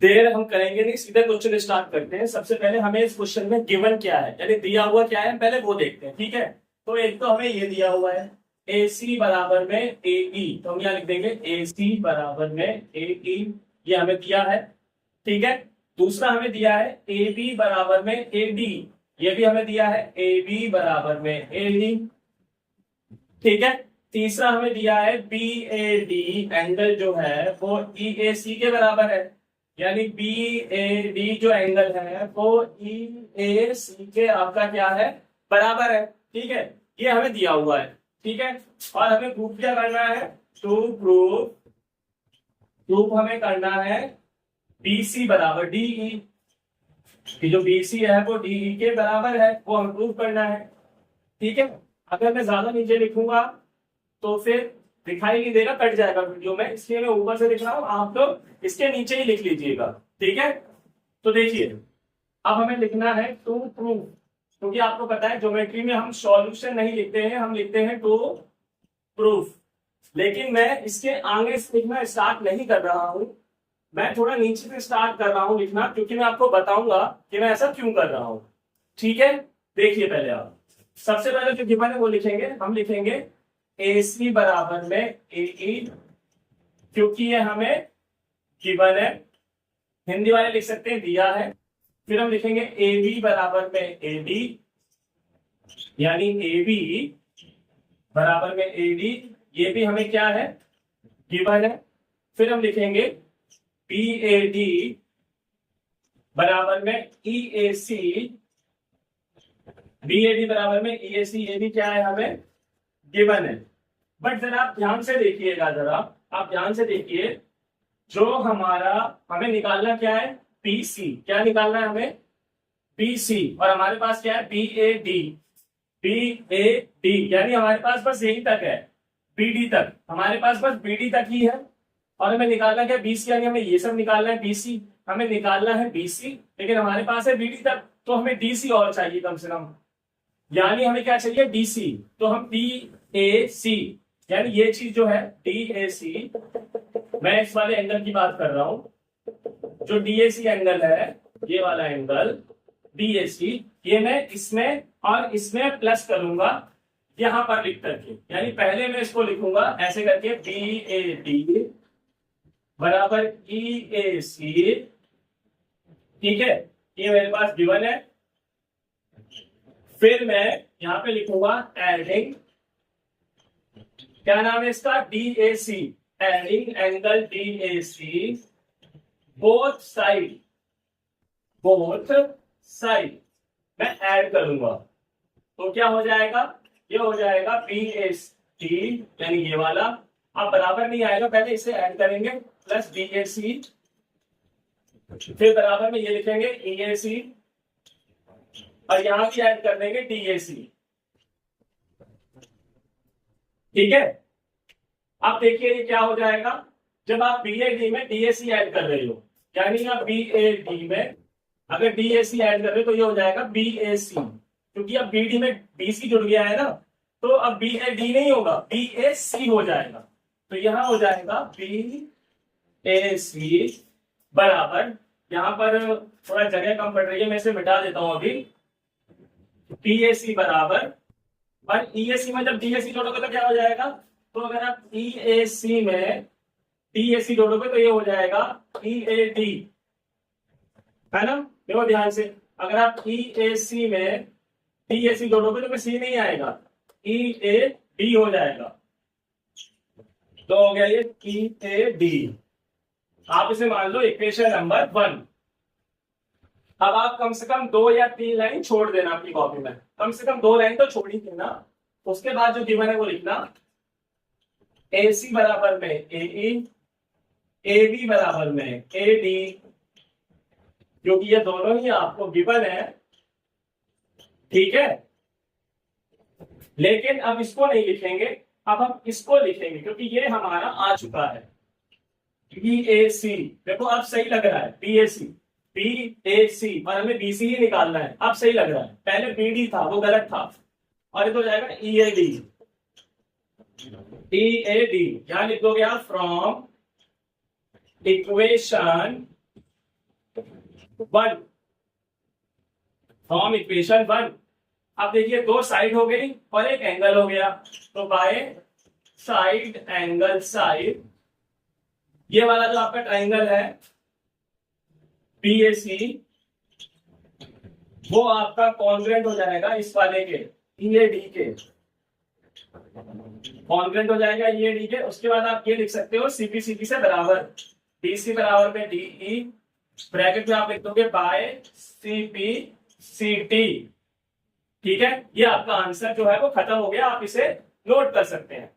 देर हम करेंगे नहीं, सीधे क्वेश्चन स्टार्ट करते हैं। सबसे पहले हमें इस क्वेश्चन में गिवन क्या है, यानी दिया हुआ क्या है, पहले वो देखते हैं। ठीक है, तो एक तो हमें ये दिया हुआ है ए सी बराबर में ए ई, तो हम यहाँ लिख देंगे ए सी बराबर में ए ई, ये हमें दिया है। ठीक है, दूसरा हमें दिया है ए बी बराबर में ए डी, ये भी हमें दिया है ए बी बराबर में ए डी। ठीक है, तीसरा हमें दिया है बी ए डी, एंगल जो है वो ई ए सी के बराबर है, यानी बी ए डी जो एंगल है वो ई ए सी के आपका क्या है, बराबर है। ठीक है, ये हमें दिया हुआ है। ठीक है, और हमें प्रूफ क्या करना है, टू प्रूफ हमें करना है बी सी बराबर डी ई, जो बी सी है वो डी ई के बराबर है, वो हमें प्रूफ करना है। ठीक है, अगर मैं ज्यादा नीचे लिखूंगा तो फिर दिखाई नहीं देगा, कट जाएगा वीडियो में, इसलिए मैं ऊपर से लिख रहा हूं, आप लोग इसके नीचे ही लिख लीजिएगा। ठीक है, तो देखिए अब हमें लिखना है टू प्रूफ, क्योंकि आपको पता है ज्योमेट्री में हम सॉल्यूशन नहीं लिखते हैं, हम लिखते हैं टू प्रूफ। लेकिन मैं इसके आगे से लिखना स्टार्ट नहीं कर रहा हूं, मैं थोड़ा नीचे से स्टार्ट कर रहा हूं लिखना, क्योंकि मैं आपको बताऊंगा कि मैं ऐसा क्यों कर रहा हूं। ठीक है, देखिए पहले आप सबसे पहले जो गिवन है वो लिखेंगे, हम लिखेंगे ए सी बराबर में ए ई, क्योंकि ये हमें गिवन है, हिंदी वाले लिख सकते हैं दिया है। फिर हम लिखेंगे ए बी बराबर में ए डी, यानी ए बी बराबर में ए डी, ये भी हमें क्या है, गिवन है। फिर हम लिखेंगे बी ए डी बराबर में ई ए सी, बी ए डी बराबर में ई ए सी, ये भी क्या है, हमें गिवन है। बट जरा आप ध्यान से देखिएगा, जरा आप ध्यान से देखिए, जो हमारा हमें निकालना क्या है, पी सी, क्या निकालना है हमें, पी सी, और हमारे पास क्या है, B A D, B A D, यानी हमारे पास बस यही तक है, बी डी तक, हमारे पास बस बी डी तक ही है। और हमें निकालना क्या, बी सी, यानी हमें ये सब निकालना है, बी सी हमें निकालना है बी सी, लेकिन हमारे पास है बी डी तक, तो हमें डी सी और चाहिए कम से कम, यानी हमें क्या चाहिए, डी सी। तो हम डी ए सी, यानी ये चीज जो है डी ए सी, मैं इस वाले एंगल की बात कर रहा हूं, जो डी ए सी एंगल है, ये वाला एंगल डी ए सी, ये मैं इसमें और इसमें प्लस करूंगा यहां पर लिख करके, यानी पहले मैं इसको लिखूंगा ऐसे करके बी ए डी बराबर ई ए सी। ठीक है, ये मेरे पास गिवन है। फिर मैं यहां पे लिखूंगा एडिंग, क्या नाम है इसका, D A C, adding angle D A C both side, both side मैं ऐड करूंगा, तो क्या हो जाएगा, ये हो जाएगा बी ए सी, यानी ये वाला, अब बराबर नहीं आएगा, पहले इसे ऐड करेंगे, प्लस बी ए सी, फिर बराबर में ये लिखेंगे ई ए सी, और यहां भी ऐड कर देंगे डी ए सी। ठीक है, अब देखिए ये क्या हो जाएगा, जब आप बी ए डी में डी ए सी ऐड कर रहे हो, यानी आप बी ए डी में अगर डी ए सी ऐड कर रहे हो तो ये हो जाएगा बी ए सी, क्योंकि अब बी डी में बी सी जुड़ गया है ना, तो अब बी ए डी नहीं होगा, बी ए सी हो जाएगा। तो यहां हो जाएगा बी ए सी बराबर, यहां पर थोड़ा जगह कम पड़ रही है, मैं इसे मिटा देता हूं अभी, पी ए सी बराबर, और ई ए सी में जब डी ए सी जोड़ोगे तो क्या हो जाएगा, तो अगर आप ई ए सी में डी ए सी जोड़ोगे तो ये हो जाएगा ई ए डी, है ना, देखो ध्यान से, अगर आप ई ए सी में डी ए सी जोड़ोगे तो सी नहीं आएगा, ई ए डी हो जाएगा, तो हो गया ये ई ए डी। आप इसे मान लो इक्वेशन नंबर 1। अब आप कम से कम 2 या 3 लाइन छोड़ देना अपनी कॉपी में, कम से कम 2 लाइन तो छोड़ ही देना। उसके बाद जो गिवन है वो लिखना, ए सी बराबर में ए ई, ए बी बराबर में ए डी, क्योंकि ये दोनों ही आपको गिवन है। ठीक है, लेकिन अब इसको नहीं लिखेंगे, अब हम इसको लिखेंगे, क्योंकि ये हमारा आ चुका है बी ए सी, देखो अब सही लग रहा है, बी ए सी, बी ए सी, और हमें बी सी ही निकालना है, अब सही लग रहा है, पहले बी डी था वो गलत था, और ये तो जाएगा ई A D, E A D, यहां लिख दोगे आप from equation one from equation one. अब देखिए दो साइड हो गई और एक एंगल हो गया, तो बाय साइड एंगल साइड, ये वाला जो आपका ट्राइंगल है BAC, वो आपका कॉन्ग्रुएंट हो जाएगा इस वाले के EAD के, कॉन्ग्रुएंट हो जाएगा EAD के। उसके बाद आप ये लिख सकते हो CP से बराबर, DC बराबर में DE, ब्रैकेट में आप लिख दोगे बाय CP/CT। ठीक है, ये आपका आंसर जो है वो खत्म हो गया, आप इसे नोट कर सकते हैं।